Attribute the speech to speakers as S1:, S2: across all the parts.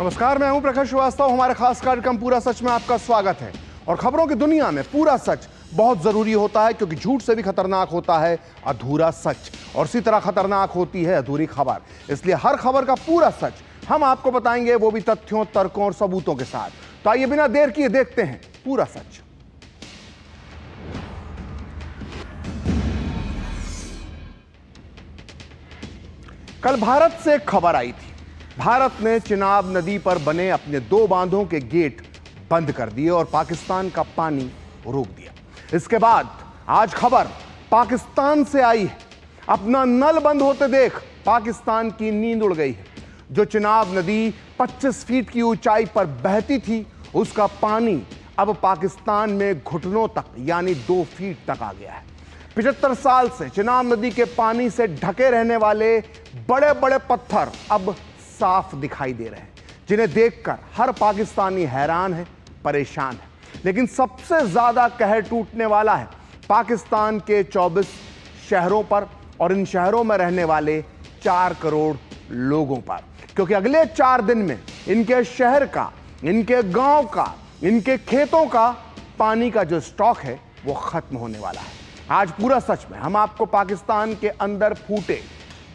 S1: नमस्कार, मैं हूं प्रखर श्रीवास्तव। हमारे खास कार्यक्रम पूरा सच में आपका स्वागत है। और खबरों की दुनिया में पूरा सच बहुत जरूरी होता है, क्योंकि झूठ से भी खतरनाक होता है अधूरा सच, और इसी तरह खतरनाक होती है अधूरी खबर। इसलिए हर खबर का पूरा सच हम आपको बताएंगे, वो भी तथ्यों, तर्कों और सबूतों के साथ। तो आइए बिना देर किए देखते हैं पूरा सच। कल भारत से खबर आई थी। भारत ने चिनाब नदी पर बने अपने 2 बांधों के गेट बंद कर दिए और पाकिस्तान का पानी रोक दिया। इसके बाद आज खबर पाकिस्तान से आई है। अपना नल बंद होते देख पाकिस्तान की नींद उड़ गई है। जो चिनाब नदी 25 फीट की ऊंचाई पर बहती थी, उसका पानी अब पाकिस्तान में घुटनों तक यानी 2 फीट तक आ गया है। 75 साल से चिनाब नदी के पानी से ढके रहने वाले बड़े बड़े पत्थर अब साफ दिखाई दे रहे हैं, जिन्हें देखकर हर पाकिस्तानी हैरान है, परेशान है। लेकिन सबसे ज्यादा कहर टूटने वाला है पाकिस्तान के 24 शहरों पर और इन शहरों में रहने वाले 4 करोड़ लोगों पर, क्योंकि अगले 4 दिन में इनके शहर का, इनके गांव का, इनके खेतों का पानी का जो स्टॉक है वो खत्म होने वाला है। आज पूरा सच में हम आपको पाकिस्तान के अंदर फूटे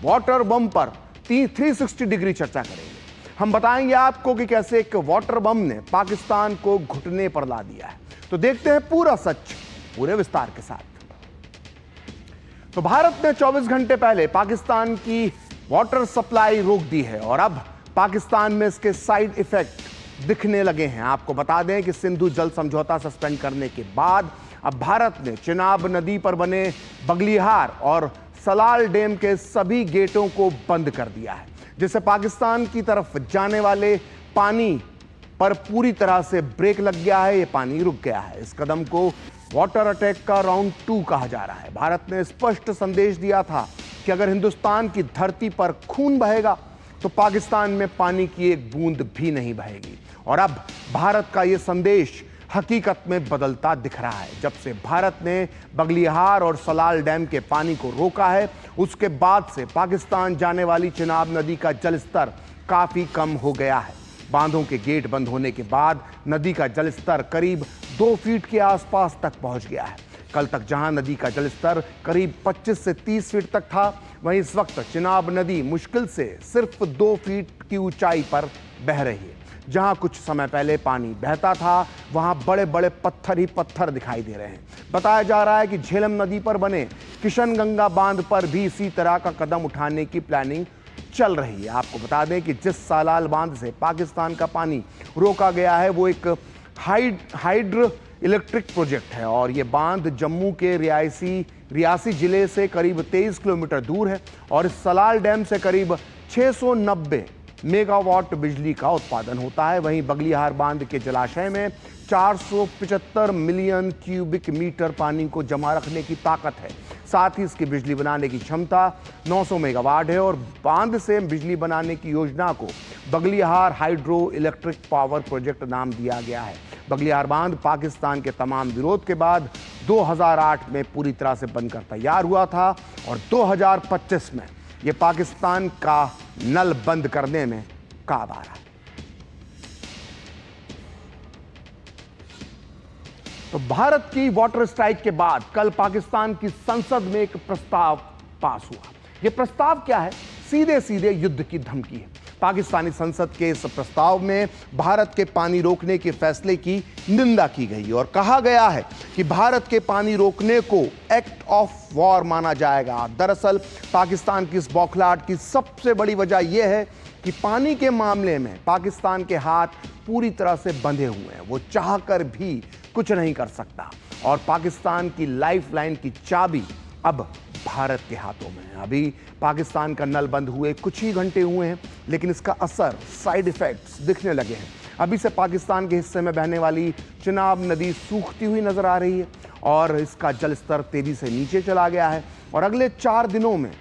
S1: वाटर बम पर 360 डिग्री चर्चा करेंगे। हम बताएंगे आपको कि कैसे एक वाटर बम ने पाकिस्तान को घुटने पर ला दिया है। तो देखते हैं पूरा सच पूरे विस्तार के साथ। तो भारत ने 24 घंटे पहले पाकिस्तान की वाटर सप्लाई रोक दी है और अब पाकिस्तान में इसके साइड इफेक्ट दिखने लगे हैं। आपको बता दें कि सिंधु जल समझौता सस्पेंड करने के बाद अब भारत ने चिनाब नदी पर बने बगलिहार और सलाल डैम के सभी गेटों को बंद कर दिया है, जिससे पाकिस्तान की तरफ जाने वाले पानी पर पूरी तरह से ब्रेक लग गया है। ये पानी रुक गया है। इस कदम को वाटर अटैक का राउंड 2 कहा जा रहा है। भारत ने स्पष्ट संदेश दिया था कि अगर हिंदुस्तान की धरती पर खून बहेगा तो पाकिस्तान में पानी की एक बूंद भी नहीं बहेगी। और अब भारत का यह संदेश हकीकत में बदलता दिख रहा है। जब से भारत ने बगलिहार और सलाल डैम के पानी को रोका है, उसके बाद से पाकिस्तान जाने वाली चिनाब नदी का जलस्तर काफी कम हो गया है। बांधों के गेट बंद होने के बाद नदी का जलस्तर करीब 2 फीट के आसपास तक पहुंच गया है। कल तक जहां नदी का जलस्तर करीब 25 से 30 फीट तक था, वहीं इस वक्त चिनाब नदी मुश्किल से सिर्फ 2 फीट की ऊंचाई पर बह रही है। जहां कुछ समय पहले पानी बहता था, वहां बड़े बड़े पत्थर ही पत्थर दिखाई दे रहे हैं। बताया जा रहा है कि झेलम नदी पर बने किशनगंगा बांध पर भी इसी तरह का कदम उठाने की प्लानिंग चल रही है। आपको बता दें कि जिस सलाल बांध से पाकिस्तान का पानी रोका गया है, वो एक हाइड्रो इलेक्ट्रिक प्रोजेक्ट है और ये बांध जम्मू के रियासी जिले से करीब 23 किलोमीटर दूर है और इस सलाल डैम से करीब 690 मेगावाट बिजली का उत्पादन होता है। वहीं बगलिहार बांध के जलाशय में 475 मिलियन क्यूबिक मीटर पानी को जमा रखने की ताकत है। साथ ही इसकी बिजली बनाने की क्षमता 900 मेगावाट है और बांध से बिजली बनाने की योजना को Baglihar hydro electric power project नाम दिया गया है। बगलिहार बांध पाकिस्तान के तमाम विरोध के बाद 2008 में पूरी तरह से बनकर तैयार हुआ था और 2025 में यह पाकिस्तान का नल बंद करने में काम आ रहा है। तो भारत की वाटर स्ट्राइक के बाद कल पाकिस्तान की संसद में एक प्रस्ताव पास हुआ। यह प्रस्ताव क्या है? सीधे सीधे युद्ध की धमकी है। पाकिस्तानी संसद के इस प्रस्ताव में भारत के पानी रोकने के फैसले की निंदा की गई और कहा गया है कि भारत के पानी रोकने को एक्ट ऑफ वॉर माना जाएगा। दरअसल पाकिस्तान की इस बौखलाहट की सबसे बड़ी वजह यह है कि पानी के मामले में पाकिस्तान के हाथ पूरी तरह से बंधे हुए हैं। वो चाहकर भी कुछ नहीं कर सकता और पाकिस्तान की लाइफलाइन की चाबी अब भारत के हाथों में है। अभी पाकिस्तान का नल बंद हुए कुछ ही घंटे हुए हैं, लेकिन इसका असर, साइड इफेक्ट्स दिखने लगे हैं। अभी से पाकिस्तान के हिस्से में बहने वाली चिनाब नदी सूखती हुई नजर आ रही है और इसका जलस्तर तेजी से नीचे चला गया है और अगले 4 दिनों में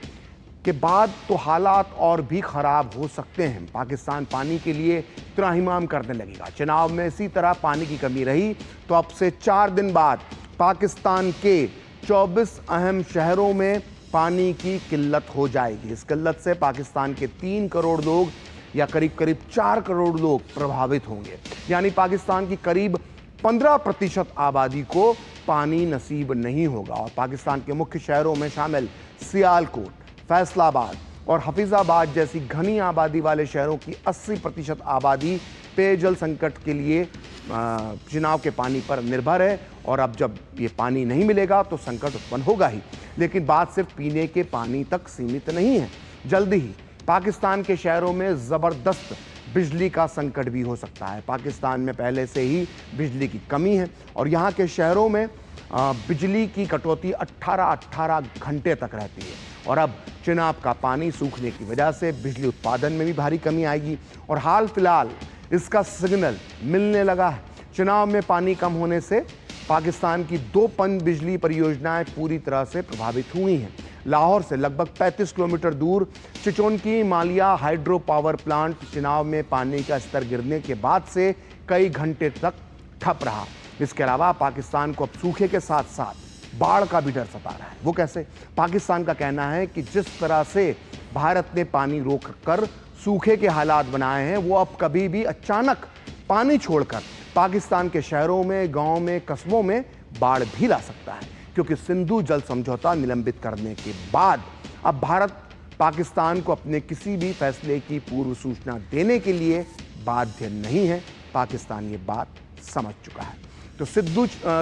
S1: के बाद तो हालात और भी खराब हो सकते हैं। पाकिस्तान पानी के लिए त्राहिमाम करने लगेगा। चिनाब में इसी तरह पानी की कमी रही तो अब से 4 दिन बाद पाकिस्तान के 24 अहम शहरों में पानी की किल्लत हो जाएगी। इस किल्लत से पाकिस्तान के 3 करोड़ लोग या करीब करीब 4 करोड़ लोग प्रभावित होंगे। यानी पाकिस्तान की करीब 15% आबादी को पानी नसीब नहीं होगा। और पाकिस्तान के मुख्य शहरों में शामिल सियालकोट, फैसलाबाद और हफीजाबाद जैसी घनी आबादी वाले शहरों की 80% आबादी पेयजल संकट के लिए चिनाब के पानी पर निर्भर है। और अब जब ये पानी नहीं मिलेगा तो संकट उत्पन्न होगा ही। लेकिन बात सिर्फ पीने के पानी तक सीमित नहीं है। जल्दी ही पाकिस्तान के शहरों में ज़बरदस्त बिजली का संकट भी हो सकता है। पाकिस्तान में पहले से ही बिजली की कमी है और यहाँ के शहरों में बिजली की कटौती 18 घंटे तक रहती है। और अब चिनाब का पानी सूखने की वजह से बिजली उत्पादन में भी भारी कमी आएगी। और हाल फिलहाल इसका सिग्नल मिलने लगा है। चिनाब में पानी कम होने से पाकिस्तान की 2 पन बिजली परियोजनाएं पूरी तरह से प्रभावित हुई हैं। लाहौर से लगभग 35 किलोमीटर दूर चिचोनकी मालिया हाइड्रो पावर प्लांट चिनाब में पानी का स्तर गिरने के बाद से कई घंटे तक ठप रहा। इसके अलावा पाकिस्तान को अब सूखे के साथ साथ बाढ़ का भी डर सता रहा है। वो कैसे? पाकिस्तान का कहना है कि जिस तरह से भारत ने पानी रोक कर सूखे के हालात बनाए हैं, वो अब कभी भी अचानक पानी छोड़कर पाकिस्तान के शहरों में, गांव में, कस्बों में बाढ़ भी ला सकता है। क्योंकि सिंधु जल समझौता निलंबित करने के बाद अब भारत पाकिस्तान को अपने किसी भी फैसले की पूर्व सूचना देने के लिए बाध्य नहीं है। पाकिस्तान ये बात समझ चुका है।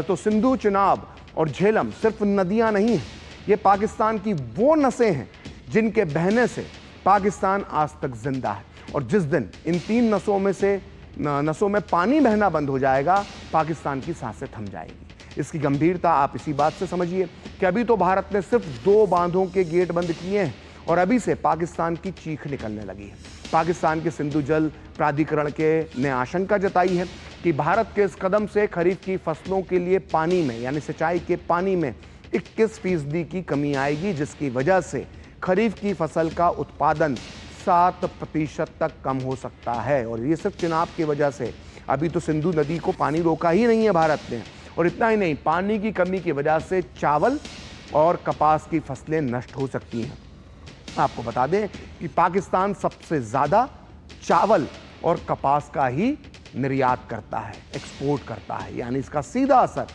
S1: तो सिंधु, चिनाब और झेलम सिर्फ नदियां नहीं हैं, ये पाकिस्तान की वो नसें हैं जिनके बहने से पाकिस्तान आज तक जिंदा है। और जिस दिन इन 3 नसों में पानी बहना बंद हो जाएगा, पाकिस्तान की सांसें थम जाएगी। इसकी गंभीरता आप इसी बात से समझिए कि अभी तो भारत ने सिर्फ 2 बांधों के गेट बंद किए हैं और अभी से पाकिस्तान की चीख निकलने लगी है। पाकिस्तान के सिंधु जल प्राधिकरण ने आशंका जताई है कि भारत के इस कदम से खरीफ की फसलों के लिए पानी में, यानी सिंचाई के पानी में 21% की कमी आएगी, जिसकी वजह से खरीफ की फसल का उत्पादन 7% तक कम हो सकता है। और ये सिर्फ चिनाब की वजह से। अभी तो सिंधु नदी को पानी रोका ही नहीं है भारत ने। और इतना ही नहीं, पानी की कमी की वजह से चावल और कपास की फसलें नष्ट हो सकती हैं। आपको बता दें कि पाकिस्तान सबसे ज़्यादा चावल और कपास का ही निर्यात करता है, एक्सपोर्ट करता है। यानी इसका सीधा असर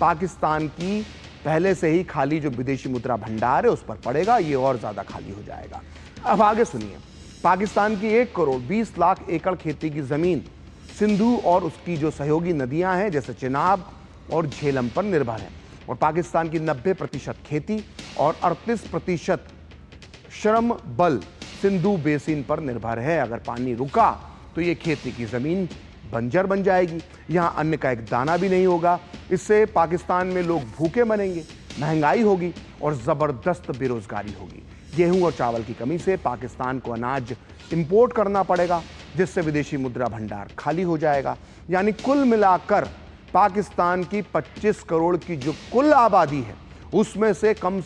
S1: पाकिस्तान की पहले से ही खाली जो विदेशी मुद्रा भंडार है उस पर पड़ेगा। ये और ज़्यादा खाली हो जाएगा। अब आगे सुनिए। पाकिस्तान की 1 करोड़ 20 लाख एकड़ खेती की ज़मीन सिंधु और उसकी जो सहयोगी नदियां हैं जैसे चिनाब और झेलम पर निर्भर है। और पाकिस्तान की 90% खेती और 38% श्रम बल सिंधु बेसिन पर निर्भर है। अगर पानी रुका तो ये खेती की ज़मीन बंजर बन जाएगी। यहाँ अन्न का एक दाना भी नहीं होगा। इससे पाकिस्तान में लोग भूखे मरेंगे, महंगाई होगी और ज़बरदस्त बेरोजगारी होगी। गेहूं और चावल की कमी से पाकिस्तान को अनाज इंपोर्ट करना पड़ेगा, जिससे विदेशी मुद्रा भंडार खाली हो जाएगा। यानी कुल मिलाकर पाकिस्तान की 25 करोड़ की जो कुल आबादी है, उसमें से कम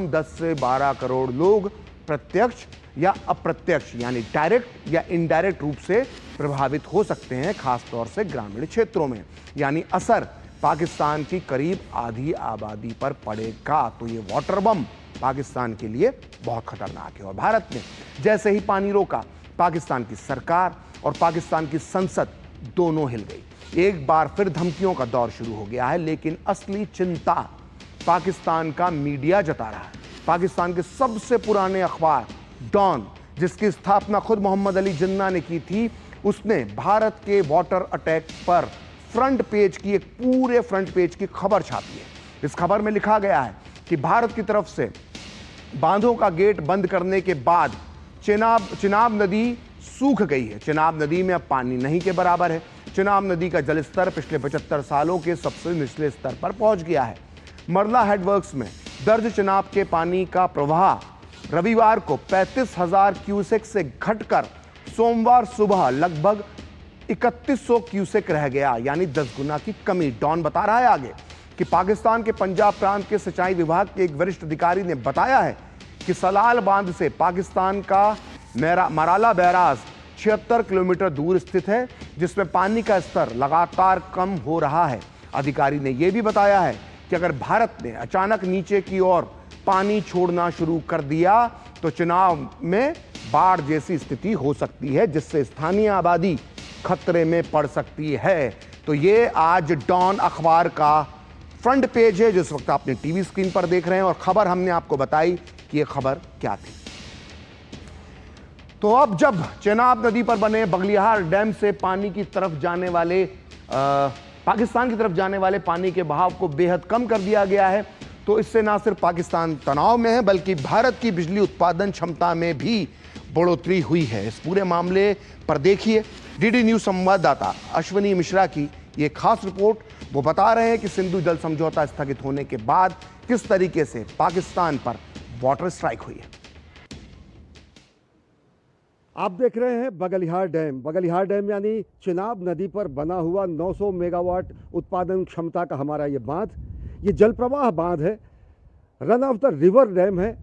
S1: 10 से 12 करोड़ लोग प्रत्यक्ष या अप्रत्यक्ष, यानी डायरेक्ट या इनडायरेक्ट रूप से प्रभावित हो सकते हैं, खासतौर से ग्रामीण क्षेत्रों में। यानी असर पाकिस्तान की करीब आधी आबादी पर पड़ेगा। तो ये वाटर बम पाकिस्तान के लिए बहुत खतरनाक है। और भारत ने जैसे ही पानी रोका, पाकिस्तान की सरकार और पाकिस्तान की संसद दोनों हिल गई। एक बार फिर धमकियों का दौर शुरू हो गया है। लेकिन असली चिंता पाकिस्तान का मीडिया जता रहा है। पाकिस्तान के सबसे पुराने अखबार डॉन, जिसकी स्थापना खुद मोहम्मद अली जिन्ना ने की थी, उसने भारत के वाटर अटैक पर पूरे फ्रंट पेज की खबर छापी है। इस खबर में लिखा गया है कि भारत की तरफ से बांधों का गेट बंद करने के बाद चिनाब नदी सूख गई है। चिनाब नदी में अब पानी नहीं के बराबर है। चिनाब नदी का जलस्तर पिछले 75 सालों के सबसे निचले स्तर पर पहुंच गया है। मरला हेडवर्क्स में दर्ज चिनाब के पानी का प्रवाह रविवार को 35,000 क्यूसेक से घटकर सोमवार सुबह लगभग 3100 क्यूसेक रह गया, यानी 10 गुना की कमी। डॉन बता रहा है आगे कि पाकिस्तान के पंजाब प्रांत के सिंचाई विभाग के एक वरिष्ठ अधिकारी ने बताया है कि सलाल बांध से पाकिस्तान का मराला बैराज 76 किलोमीटर दूर स्थित है, जिसमें पानी का स्तर लगातार कम हो रहा है। अधिकारी ने यह भी बताया है कि अगर भारत ने अचानक नीचे की ओर पानी छोड़ना शुरू कर दिया तो चिनाब में बाढ़ जैसी स्थिति हो सकती है, जिससे स्थानीय आबादी खतरे में पड़ सकती है। तो ये आज डॉन अखबार का फ्रंट पेज है, जिस वक्त आपने टीवी स्क्रीन पर देख रहे हैं, और खबर हमने आपको बताई कि यह खबर क्या थी। तो अब जब चेनाब नदी पर बने बगलिहार डैम से पानी की तरफ जाने वाले पाकिस्तान की तरफ जाने वाले पानी के बहाव को बेहद कम कर दिया गया है, तो इससे ना सिर्फ पाकिस्तान तनाव में है, बल्कि भारत की बिजली उत्पादन क्षमता में भी बढ़ोतरी हुई है। इस पूरे मामले पर देखिए डीडी न्यूज संवाददाता अश्विनी मिश्रा की ये खास रिपोर्ट। वो बता रहे हैं कि सिंधु जल समझौता स्थगित होने के बाद किस तरीके से पाकिस्तान पर वाटर स्ट्राइक हुई है।
S2: आप देख रहे हैं बगलिहार डैम। बगलिहार डैम यानी चिनाब नदी पर बना हुआ 900 मेगावाट उत्पादन क्षमता का हमारा ये बांध, ये जल प्रवाह बांध है, run of the river dam है।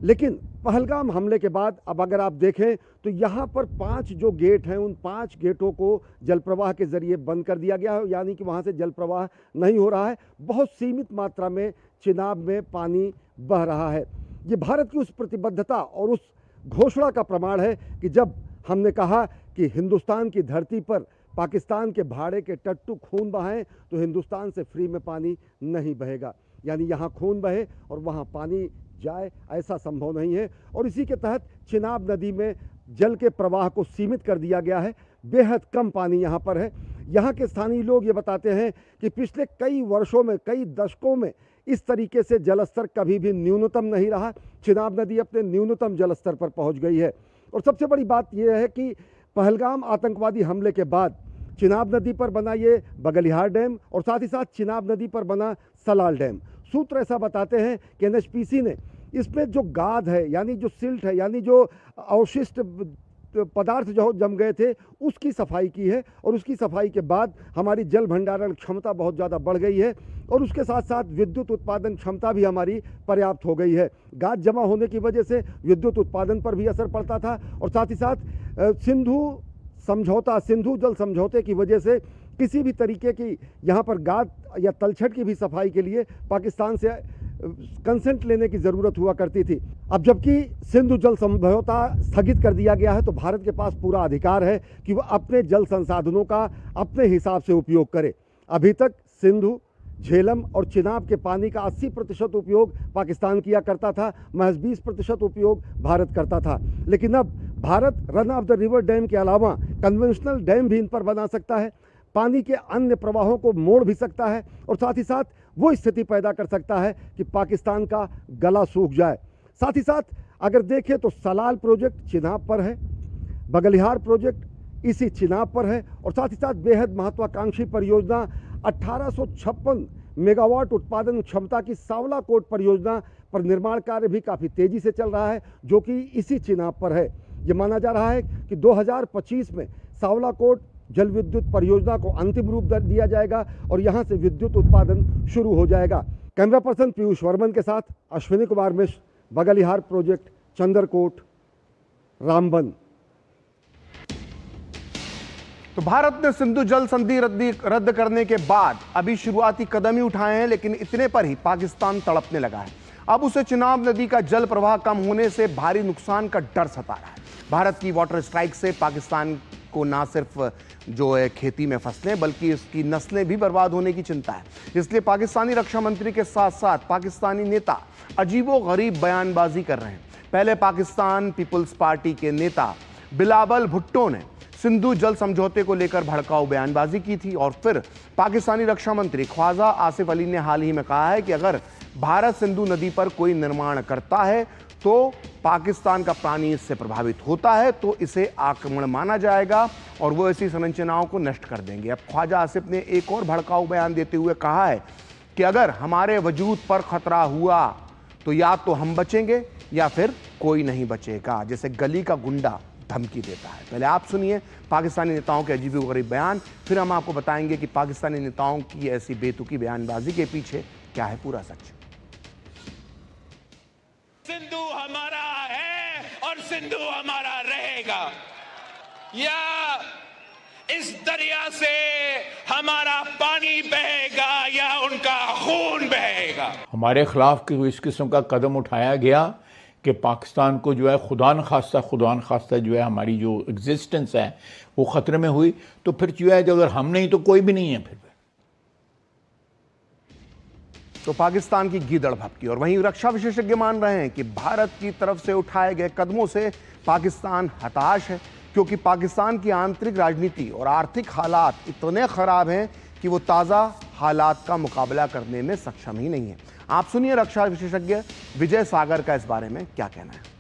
S2: लेकिन पहलगाम हमले के बाद अब अगर आप देखें तो यहाँ पर 5 जो गेट हैं, उन 5 गेटों को जल प्रवाह के जरिए बंद कर दिया गया है, यानी कि वहाँ से जल प्रवाह नहीं हो रहा है। बहुत सीमित मात्रा में चिनाब में पानी बह रहा है। ये भारत की उस प्रतिबद्धता और उस घोषणा का प्रमाण है कि जब हमने कहा कि हिंदुस्तान की धरती पर पाकिस्तान के भाड़े के टट्टू खून बहाएं तो हिंदुस्तान से फ्री में पानी नहीं बहेगा, यानी यहाँ खून बहे और वहाँ पानी जाए, ऐसा संभव नहीं है। और इसी के तहत चिनाब नदी में जल के प्रवाह को सीमित कर दिया गया है। बेहद कम पानी यहाँ पर है। यहाँ के स्थानीय लोग ये बताते हैं कि पिछले कई वर्षों में, कई दशकों में इस तरीके से जलस्तर कभी भी न्यूनतम नहीं रहा। चिनाब नदी अपने न्यूनतम जलस्तर पर पहुँच गई है। और सबसे बड़ी बात यह है कि पहलगाम आतंकवादी हमले के बाद चिनाब नदी पर बना ये बगलिहार डैम और साथ ही साथ चिनाब नदी पर बना सलाल डैम, सूत्र ऐसा बताते हैं कि एनएचपीसी ने इसमें जो गाद है, यानी जो सिल्ट है, यानी जो अवशिष्ट पदार्थ जो जम गए थे, उसकी सफाई की है। और उसकी सफाई के बाद हमारी जल भंडारण क्षमता बहुत ज़्यादा बढ़ गई है और उसके साथ साथ विद्युत उत्पादन क्षमता भी हमारी पर्याप्त हो गई है। गाद जमा होने की वजह से विद्युत उत्पादन पर भी असर पड़ता था और साथ ही साथ सिंधु जल समझौते की वजह से किसी भी तरीके की यहाँ पर गाद या तलछट की भी सफाई के लिए पाकिस्तान से कंसेंट लेने की ज़रूरत हुआ करती थी। अब जबकि सिंधु जल समझौता स्थगित कर दिया गया है तो भारत के पास पूरा अधिकार है कि वह अपने जल संसाधनों का अपने हिसाब से उपयोग करे। अभी तक सिंधु, झेलम और चिनाब के पानी का 80% उपयोग पाकिस्तान किया करता था, महज 20% उपयोग भारत करता था। लेकिन अब Bharat run of the river dam के अलावा कन्वेंशनल डैम भी इन पर बना सकता है, पानी के अन्य प्रवाहों को मोड़ भी सकता है और साथ ही साथ वो स्थिति पैदा कर सकता है कि पाकिस्तान का गला सूख जाए। साथ ही साथ अगर देखें तो सलाल प्रोजेक्ट चिनाब पर है, बगलिहार प्रोजेक्ट इसी चिनाब पर है और साथ ही साथ बेहद महत्वाकांक्षी परियोजना 1856 मेगावाट उत्पादन क्षमता की सांवला कोट परियोजना पर निर्माण कार्य भी काफ़ी तेज़ी से चल रहा है, जो कि इसी चिनाब पर है। ये माना जा रहा है कि 2025 में सांवला कोट जल विद्युत परियोजना को अंतिम रूप दिया जाएगा और यहां से विद्युत उत्पादन शुरू हो जाएगा। कैमरा पर्सन पीयूष वर्मन के साथ अश्विनी कुमार मिश्र, बगलिहार प्रोजेक्ट, चंदरकोट, रामबन।
S1: तो भारत ने सिंधु जल संधि रद्द करने के बाद अभी शुरुआती कदम ही उठाए हैं, लेकिन इतने पर ही पाकिस्तान तड़पने लगा है। अब उसे चिनाब नदी का जल प्रवाह कम होने से भारी नुकसान का डर सता रहा है। भारत की वाटर स्ट्राइक से पाकिस्तान को ना सिर्फ जो है खेती में फसलें, बल्कि इसकी नस्लें भी बर्बाद होने की चिंता है। इसलिए पाकिस्तानी रक्षा मंत्री के साथ साथ पाकिस्तानी नेता अजीबोगरीब बयानबाजी कर रहे हैं। पहले पाकिस्तान पीपुल्स पार्टी के नेता बिलावल भुट्टो ने सिंधु जल समझौते को लेकर भड़काऊ बयानबाजी की थी और फिर पाकिस्तानी रक्षा मंत्री ख्वाजा आसिफ अली ने हाल ही में कहा है कि अगर भारत सिंधु नदी पर कोई निर्माण करता है तो पाकिस्तान का पानी इससे प्रभावित होता है तो इसे आक्रमण माना जाएगा और वो ऐसी संरचनाओं को नष्ट कर देंगे। अब ख्वाजा आसिफ ने एक और भड़काऊ बयान देते हुए कहा है कि अगर हमारे वजूद पर खतरा हुआ तो या तो हम बचेंगे या फिर कोई नहीं बचेगा, जैसे गली का गुंडा धमकी देता है। पहले आप सुनिए पाकिस्तानी नेताओं के अजीबोगरीब बयान, फिर हम आपको बताएंगे कि पाकिस्तानी नेताओं की ऐसी बेतुकी बयानबाजी के पीछे क्या है पूरा सच।
S3: सिंधु हमारा है और सिंधु हमारा रहेगा, या इस दरिया से हमारा पानी बहेगा या उनका खून बहेगा।
S4: हमारे खिलाफ इस किस्म का कदम उठाया गया कि पाकिस्तान को जो है खुदा न खास्ता जो है हमारी जो एग्जिस्टेंस है वो ख़तरे में हुई, तो फिर जो है अगर हम नहीं तो कोई भी नहीं है फिर।
S1: तो पाकिस्तान की गीदड़ भपकी। और वहीं रक्षा विशेषज्ञ मान रहे हैं कि भारत की तरफ से उठाए गए कदमों से पाकिस्तान हताश है, क्योंकि पाकिस्तान की आंतरिक राजनीति और आर्थिक हालात इतने खराब हैं कि वो ताज़ा हालात का मुकाबला करने में सक्षम ही नहीं है। आप सुनिए रक्षा विशेषज्ञ विजय सागर का इस बारे में क्या कहना है।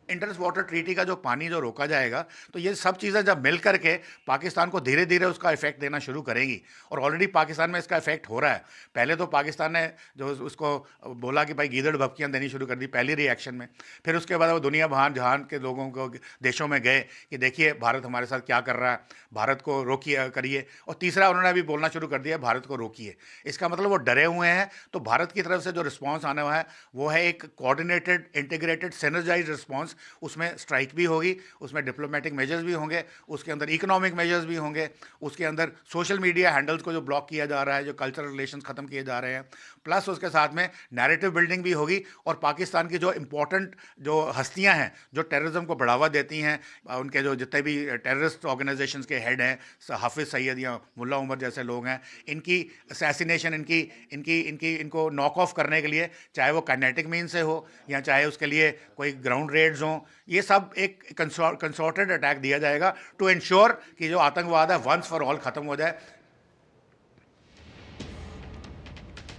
S5: इंडस वाटर ट्रीटी का जो पानी जो रोका जाएगा, तो ये सब चीज़ें जब मिल करके पाकिस्तान को धीरे धीरे उसका इफेक्ट देना शुरू करेंगी, और ऑलरेडी पाकिस्तान में इसका इफेक्ट हो रहा है। पहले तो पाकिस्तान ने जो उसको बोला कि भाई गीदड़ भपकियाँ देनी शुरू कर दी पहली रिएक्शन में, फिर उसके बाद वो दुनिया जहान के लोगों को देशों में गए कि देखिए भारत हमारे साथ क्या कर रहा है, भारत को रोकिए करिए, और तीसरा उन्होंने अभी बोलना शुरू कर दिया भारत को रोकिए। इसका मतलब वो डरे हुए हैं। तो भारत की तरफ से जो रिस्पॉन्स आने वाला है वो है एक कोऑर्डिनेटेड, इंटीग्रेटेड, सिनर्जाइज्ड रिस्पॉन्स। उसमें स्ट्राइक भी होगी, उसमें डिप्लोमेटिक मेजर्स भी होंगे, उसके अंदर इकोनॉमिक मेजर्स भी होंगे, उसके अंदर सोशल मीडिया हैंडल्स को जो ब्लॉक किया जा रहा है, जो कल्चरल रिलेशंस ख़त्म किए जा रहे हैं, प्लस उसके साथ में नैरेटिव बिल्डिंग भी होगी। और पाकिस्तान की जो इंपॉर्टेंट जो हस्तियां हैं जो टेररिज्म को बढ़ावा देती हैं, उनके जो जितने भी टेररिस्ट ऑर्गेनाइजेशंस के हेड हैं, हाफिज़ सईद या मुल्ला उमर जैसे लोग हैं, इनकी असैसिनेशन, इनको नॉक ऑफ करने के लिए, चाहे वो काइनेटिक मीन से हो या चाहे उसके लिए कोई ग्राउंड रेड्स हों, ये सब एक कंसोर्टेड अटैक दिया जाएगा टू इंश्योर कि जो आतंकवाद है वंस फॉर ऑल खत्म हो जाए।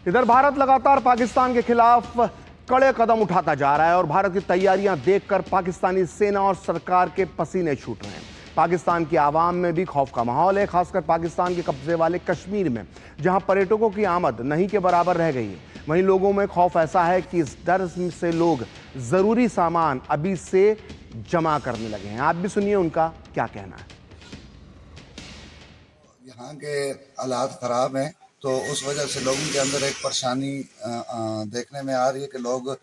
S1: इधर भारत लगातार पाकिस्तान के खिलाफ कड़े कदम उठाता जा रहा है और भारत की तैयारियां देखकर पाकिस्तानी सेना और सरकार के पसीने छूट रहे हैं। पाकिस्तान की आवाम में भी खौफ का माहौल है, खासकर पाकिस्तान के कब्जे वाले कश्मीर में, जहां पर्यटकों की आमद नहीं के बराबर रह गई है। वहीं लोगों में खौफ ऐसा है कि इस डर से लोग जरूरी सामान अभी से जमा करने लगे हैं। आप भी सुनिए उनका क्या कहना है।
S6: यहाँ के हालात खराब हैं, तो उस वजह से लोगों के अंदर एक परेशानी देखने में आ रही है कि लोग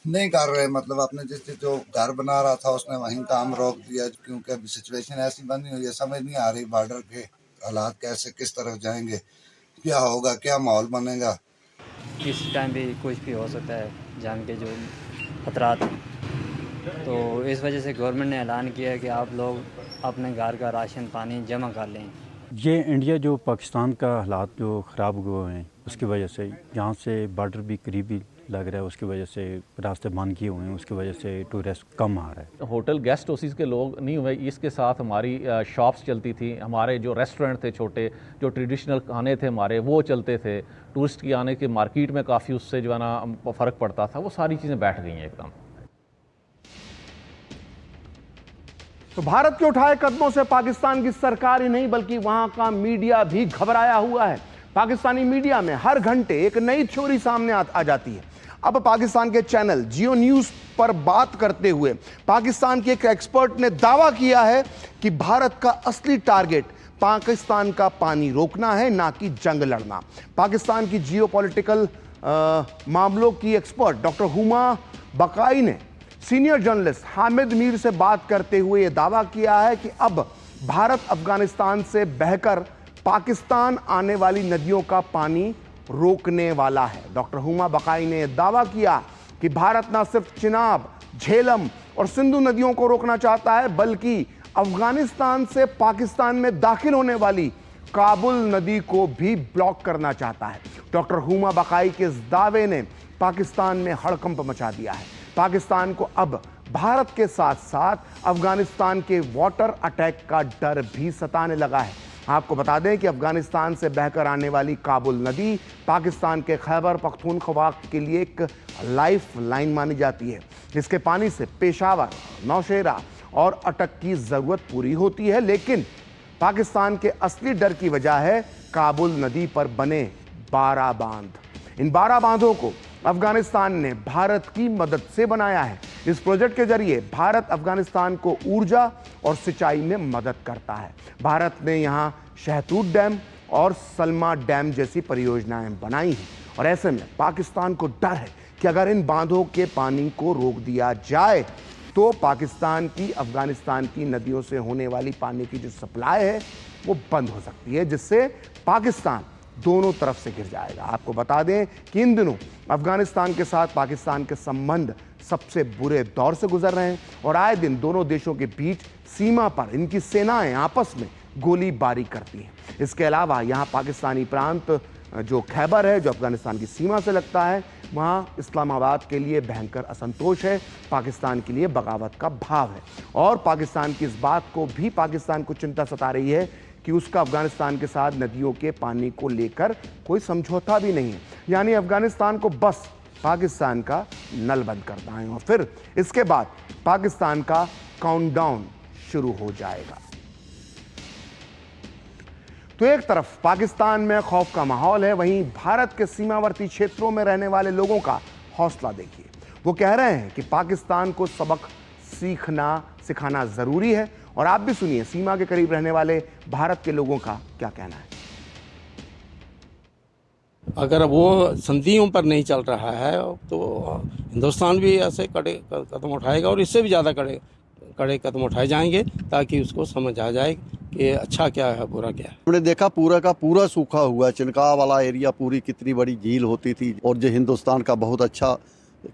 S6: नहीं कर रहे, मतलब अपने जिस जो घर बना रहा था उसने वहीं काम रोक दिया, क्योंकि अभी सिचुएशन ऐसी बनी हुई है, समझ नहीं आ रही बॉर्डर के हालात कैसे किस तरफ जाएंगे, क्या होगा, क्या माहौल बनेगा।
S7: किस टाइम भी कुछ भी हो सकता है, जान के जो खतरात हैं। तो इस वजह से गवर्नमेंट ने ऐलान किया है कि आप लोग अपने घर का राशन पानी जमा कर लें।
S8: ये इंडिया जो पाकिस्तान का हालात जो ख़राब हुए हैं उसकी वजह से यहाँ से बॉर्डर भी करीबी लग रहा है, उसकी वजह से रास्ते बंद किए हुए हैं, उसकी वजह से टूरिस्ट कम आ रहा है।
S9: होटल गेस्ट हाउसेस के लोग नहीं हुए, इसके साथ हमारी शॉप्स चलती थी, हमारे जो रेस्टोरेंट थे छोटे, जो ट्रेडिशनल खाने थे हमारे वो चलते थे, टूरिस्ट की आने के मार्केट में काफ़ी उससे जो है ना फ़र्क पड़ता था, वो सारी चीज़ें बैठ गई हैं एकदम।
S1: तो भारत के उठाए कदमों से पाकिस्तान की सरकार ही नहीं बल्कि वहां का मीडिया भी घबराया हुआ है। पाकिस्तानी मीडिया में हर घंटे एक नई थ्योरी सामने आ जाती है। अब पाकिस्तान के चैनल जियो न्यूज पर बात करते हुए पाकिस्तान के एक एक्सपर्ट ने दावा किया है कि भारत का असली टारगेट पाकिस्तान का पानी रोकना है, ना कि जंग लड़ना। पाकिस्तान की जियोपॉलिटिकल मामलों की एक्सपर्ट डॉक्टर हुमा बकाई ने सीनियर जर्नलिस्ट हामिद मीर से बात करते हुए यह दावा किया है कि अब भारत अफगानिस्तान से बहकर पाकिस्तान आने वाली नदियों का पानी रोकने वाला है। डॉक्टर हुमा बकाई ने यह दावा किया कि भारत न सिर्फ चिनाब, झेलम और सिंधु नदियों को रोकना चाहता है, बल्कि अफगानिस्तान से पाकिस्तान में दाखिल होने वाली काबुल नदी को भी ब्लॉक करना चाहता है। डॉक्टर हुमा बकाई के इस दावे ने पाकिस्तान में हड़कंप मचा दिया है। पाकिस्तान को अब भारत के साथ साथ अफगानिस्तान के वाटर अटैक का डर भी सताने लगा है। आपको बता दें कि अफगानिस्तान से बहकर आने वाली काबुल नदी पाकिस्तान के खैबर पख्तूनख्वा के लिए एक लाइफ लाइन मानी जाती है। इसके पानी से पेशावर, नौशेरा और अटक की ज़रूरत पूरी होती है, लेकिन पाकिस्तान के असली डर की वजह है काबुल नदी पर बने 12 बांध। इन 12 बांधों को अफगानिस्तान ने भारत की मदद से बनाया है। इस प्रोजेक्ट के जरिए भारत अफगानिस्तान को ऊर्जा और सिंचाई में मदद करता है। भारत ने यहाँ शहतूत डैम और सलमा डैम जैसी परियोजनाएं बनाई हैं और ऐसे में पाकिस्तान को डर है कि अगर इन बांधों के पानी को रोक दिया जाए तो पाकिस्तान की अफगानिस्तान की नदियों से होने वाली पानी की जो सप्लाई है वो बंद हो सकती है, जिससे पाकिस्तान दोनों तरफ से गिर जाएगा। आपको बता दें कि इन दिनों अफगानिस्तान के साथ पाकिस्तान के संबंध सबसे बुरे दौर से गुजर रहे हैं और आए दिन दोनों देशों के बीच सीमा पर इनकी सेनाएं आपस में गोलीबारी करती हैं। इसके अलावा यहां पाकिस्तानी प्रांत जो खैबर है, जो अफगानिस्तान की सीमा से लगता है, वहां इस्लामाबाद के लिए भयंकर असंतोष है, पाकिस्तान के लिए बगावत का भाव है और पाकिस्तान की इस बात को भी पाकिस्तान को चिंता सता रही है कि उसका अफगानिस्तान के साथ नदियों के पानी को लेकर कोई समझौता भी नहीं है। यानी अफगानिस्तान को बस पाकिस्तान का नल बंद करना है और फिर इसके बाद पाकिस्तान का काउंटडाउन शुरू हो जाएगा। तो एक तरफ पाकिस्तान में खौफ का माहौल है, वहीं भारत के सीमावर्ती क्षेत्रों में रहने वाले लोगों का हौसला देखिए। वो कह रहे हैं कि पाकिस्तान को सबक सिखाना जरूरी है और आप भी सुनिए सीमा के करीब रहने वाले भारत के लोगों का क्या कहना है।
S10: अगर वो संधियों पर नहीं चल रहा है तो हिंदुस्तान भी ऐसे कड़े कदम उठाएगा और इससे भी ज़्यादा कड़े कदम उठाए जाएंगे ताकि उसको समझ आ जाए कि अच्छा क्या है बुरा क्या है।
S11: हमने देखा पूरा का पूरा सूखा हुआ चिनका वाला एरिया, पूरी कितनी बड़ी झील होती थी और जो हिंदुस्तान का बहुत अच्छा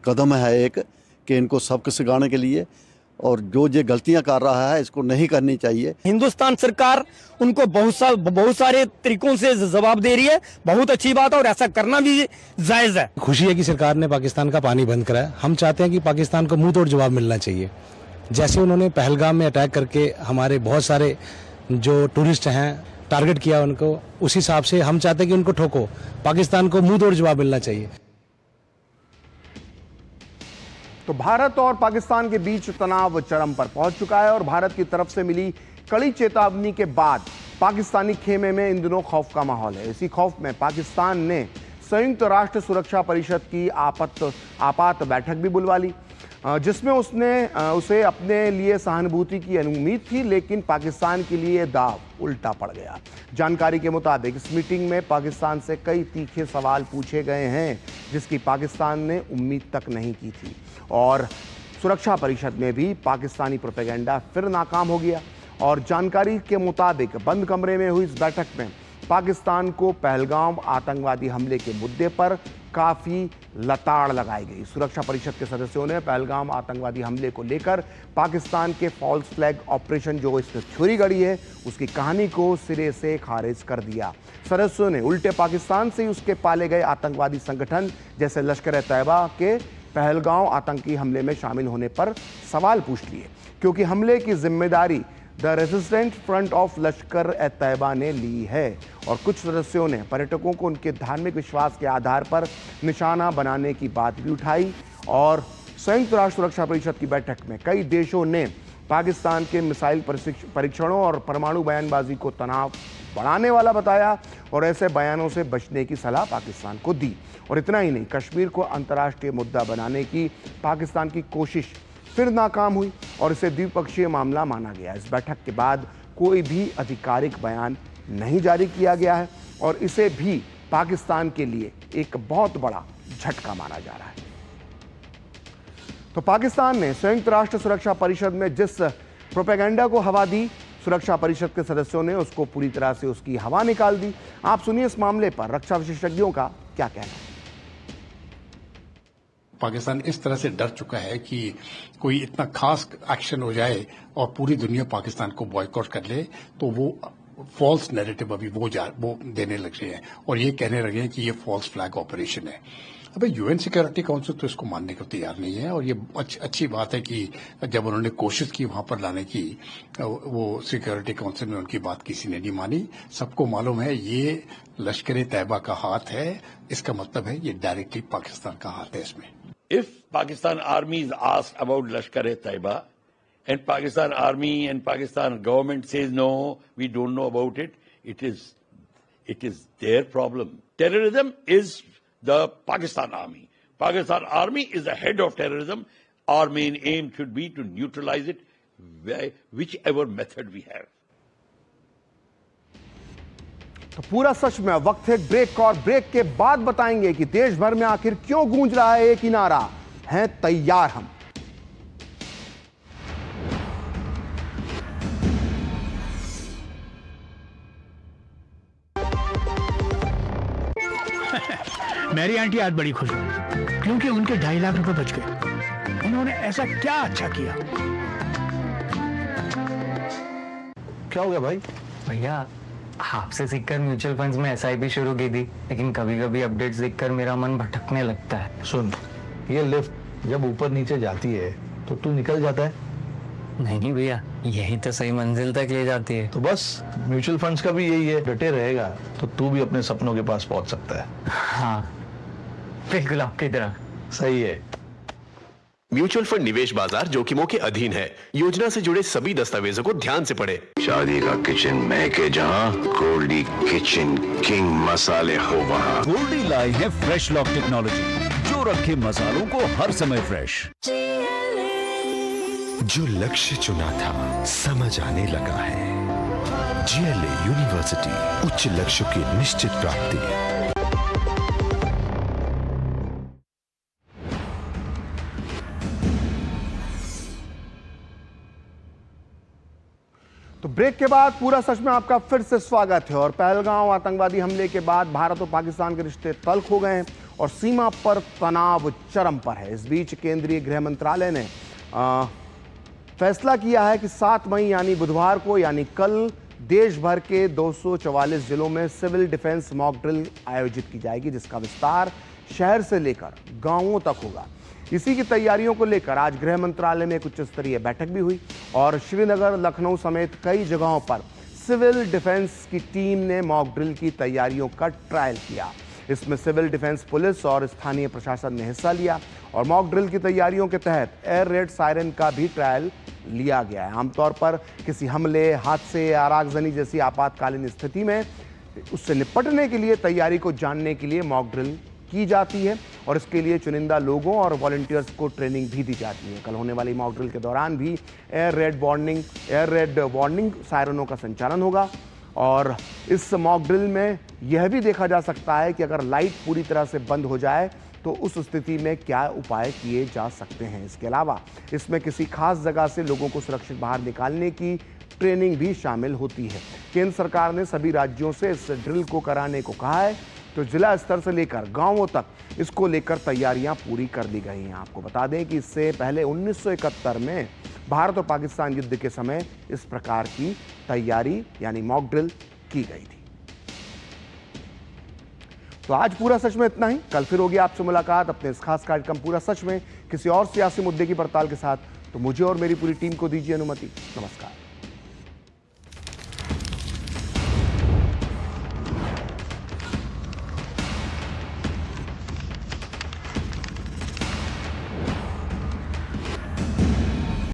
S11: कदम है एक कि इनको सबक सिखाने के लिए और जो ये गलतियां कर रहा है इसको नहीं करनी चाहिए।
S12: हिंदुस्तान सरकार उनको बहुत सारे तरीकों से जवाब दे रही है, बहुत अच्छी बात है और ऐसा करना भी जायज है।
S13: खुशी है कि सरकार ने पाकिस्तान का पानी बंद करा है। हम चाहते हैं कि पाकिस्तान को मुंह तोड़ जवाब मिलना चाहिए। जैसे उन्होंने पहलगाम में अटैक करके हमारे बहुत सारे जो टूरिस्ट हैं टारगेट किया उनको, उस हिसाब से हम चाहते हैं कि उनको ठोको, पाकिस्तान को मुंह तोड़ जवाब मिलना चाहिए।
S1: तो भारत और पाकिस्तान के बीच तनाव चरम पर पहुंच चुका है और भारत की तरफ से मिली कड़ी चेतावनी के बाद पाकिस्तानी खेमे में इन दिनों खौफ का माहौल है। इसी खौफ में पाकिस्तान ने संयुक्त राष्ट्र सुरक्षा परिषद की आपात बैठक भी बुलवा ली, जिसमें उसे अपने लिए सहानुभूति की उम्मीद थी, लेकिन पाकिस्तान के लिए दाव उल्टा पड़ गया। जानकारी के मुताबिक इस मीटिंग में पाकिस्तान से कई तीखे सवाल पूछे गए हैं जिसकी पाकिस्तान ने उम्मीद तक नहीं की थी और सुरक्षा परिषद में भी पाकिस्तानी प्रोपेगेंडा फिर नाकाम हो गया। और जानकारी के मुताबिक बंद कमरे में हुई इस बैठक में पाकिस्तान को पहलगाम आतंकवादी हमले के मुद्दे पर काफ़ी लताड़ लगाई गई। सुरक्षा परिषद के सदस्यों ने पहलगाम आतंकवादी हमले को लेकर पाकिस्तान के फॉल्स फ्लैग ऑपरेशन जो इस थ्योरी गढ़ी है उसकी कहानी को सिरे से खारिज कर दिया। सदस्यों ने उल्टे पाकिस्तान से उसके पाले गए आतंकवादी संगठन जैसे लश्कर-ए-तैयबा के पहलगाम आतंकी हमले में शामिल होने पर सवाल पूछ लिए, क्योंकि हमले की जिम्मेदारी the resistant front of Lashkar-e-Taiba ने ली है। और कुछ सदस्यों ने पर्यटकों को उनके धार्मिक विश्वास के आधार पर निशाना बनाने की बात भी उठाई। और संयुक्त राष्ट्र सुरक्षा परिषद की बैठक में कई देशों ने पाकिस्तान के मिसाइल परीक्षणों और परमाणु बयानबाजी को तनाव बढ़ाने वाला बताया और ऐसे बयानों से बचने की सलाह पाकिस्तान को दी। और इतना ही नहीं, कश्मीर को अंतर्राष्ट्रीय मुद्दा बनाने की पाकिस्तान की कोशिश फिर नाकाम हुई और इसे द्विपक्षीय मामला माना गया। इस बैठक के बाद कोई भी आधिकारिक बयान नहीं जारी किया गया है और इसे भी पाकिस्तान के लिए एक बहुत बड़ा झटका माना जा रहा है। तो पाकिस्तान ने संयुक्त राष्ट्र सुरक्षा परिषद में जिस प्रोपेगेंडा को हवा दी, सुरक्षा परिषद के सदस्यों ने उसको पूरी तरह से उसकी हवा निकाल दी। आप सुनिए इस मामले पर रक्षा विशेषज्ञों का क्या कहना है।
S14: पाकिस्तान इस तरह से डर चुका है कि कोई इतना खास एक्शन हो जाए और पूरी दुनिया पाकिस्तान को बॉयकॉट कर ले, तो वो फॉल्स नैरेटिव अभी वो देने लग रहे हैं और ये कहने लगे हैं कि ये फॉल्स फ्लैग ऑपरेशन है। अबे यूएन सिक्योरिटी काउंसिल तो इसको मानने को तैयार नहीं है और ये अच्छी बात है कि जब उन्होंने कोशिश की वहां पर लाने की, वो सिक्योरिटी काउंसिल में उनकी बात किसी ने नहीं मानी। सबको मालूम है ये लश्कर-ए-तैयबा का हाथ है, इसका मतलब है ये डायरेक्टली पाकिस्तान का हाथ है इसमें।
S15: If Pakistan army is asked about Lashkar-e-Taiba and Pakistan army and Pakistan government says no, we don't know about it, it is their problem. Terrorism is the Pakistan army. Pakistan army is the head of terrorism. Our main aim should be to neutralize it whichever method we have.
S1: तो पूरा सच में वक्त है break और break के बाद बताएंगे कि देश भर में आखिर क्यों गूंज रहा है एक ही नारा, हैं तैयार हम।
S16: मेरी आंटी आज बड़ी खुश हुई क्योंकि उनके 2.5 लाख रुपए बच गए। उन्होंने ऐसा क्या अच्छा किया?
S17: क्या हो गया भाई?
S18: भैया आपसे सीखकर म्यूचुअल फंड्स में SIP शुरू की थी, लेकिन कभी कभी अपडेट्स देखकर मेरा मन भटकने लगता है।
S17: सुन, ये लिफ्ट जब ऊपर नीचे जाती है तो तू निकल जाता है।
S18: नहीं भैया, यही तो सही मंजिल तक ले जाती है।
S17: तो बस म्यूचुअल फंड्स का भी यही है, डटे रहेगा तो तू भी अपने सपनों के पास पहुंच सकता है।
S18: हाँ बिल्कुल आपकी तरह।
S17: सही है।
S19: म्यूचुअल फंड निवेश बाजार जोखिमों के अधीन है। योजना से जुड़े सभी दस्तावेजों को ध्यान से पढ़ें।
S20: शादी का किचन महके जहां, गोल्डी किचन किंग मसाले हो वहां।
S21: गोल्डी लाई है फ्रेश लॉक टेक्नोलॉजी जो रखे मसालों को हर समय फ्रेश।
S22: जो लक्ष्य चुना था समझ आने लगा है। GLA यूनिवर्सिटी, उच्च लक्ष्य की निश्चित प्राप्ति।
S1: तो ब्रेक के बाद पूरा सच में आपका फिर से स्वागत है। और पहलगांव आतंकवादी हमले के बाद भारत और पाकिस्तान के रिश्ते तल्ख हो गए हैं और सीमा पर तनाव चरम पर है। इस बीच केंद्रीय गृह मंत्रालय ने फैसला किया है कि 7 मई यानी बुधवार को, यानी कल, देश भर के 244 जिलों में सिविल डिफेंस मॉक ड्रिल आयोजित की जाएगी, जिसका विस्तार शहर से लेकर गांवों तक होगा। इसी की तैयारियों को लेकर आज गृह मंत्रालय में एक उच्च स्तरीय बैठक भी हुई और श्रीनगर, लखनऊ समेत कई जगहों पर सिविल डिफेंस की टीम ने मॉक ड्रिल की तैयारियों का ट्रायल किया। इसमें सिविल डिफेंस पुलिस और स्थानीय प्रशासन ने हिस्सा लिया और मॉक ड्रिल की तैयारियों के तहत एयर रेड सायरन का भी ट्रायल लिया गया है। आमतौर पर किसी हमले, हादसे या आगजनी जैसी आपातकालीन स्थिति में उससे निपटने के लिए तैयारी को जानने के लिए मॉक ड्रिल की जाती है और इसके लिए चुनिंदा लोगों और वॉलंटियर्स को ट्रेनिंग भी दी जाती है। कल होने वाली मॉक ड्रिल के दौरान भी एयर रेड वार्निंग सायरनों का संचालन होगा और इस मॉक ड्रिल में यह भी देखा जा सकता है कि अगर लाइट पूरी तरह से बंद हो जाए तो उस स्थिति में क्या उपाय किए जा सकते हैं। इसके अलावा इसमें किसी खास जगह से लोगों को सुरक्षित बाहर निकालने की ट्रेनिंग भी शामिल होती है। केंद्र सरकार ने सभी राज्यों से इस ड्रिल को कराने को कहा है, तो जिला स्तर से लेकर गांवों तक इसको लेकर तैयारियां पूरी कर ली गई हैं। आपको बता दें कि इससे पहले 1971 में भारत और पाकिस्तान युद्ध के समय इस प्रकार की तैयारी यानी मॉक ड्रिल की गई थी। तो आज पूरा सच में इतना ही। कल फिर होगी आपसे मुलाकात अपने इस खास कार्यक्रम पूरा सच में किसी और सियासी मुद्दे की पड़ताल के साथ। तो मुझे और मेरी पूरी टीम को दीजिए अनुमति। नमस्कार।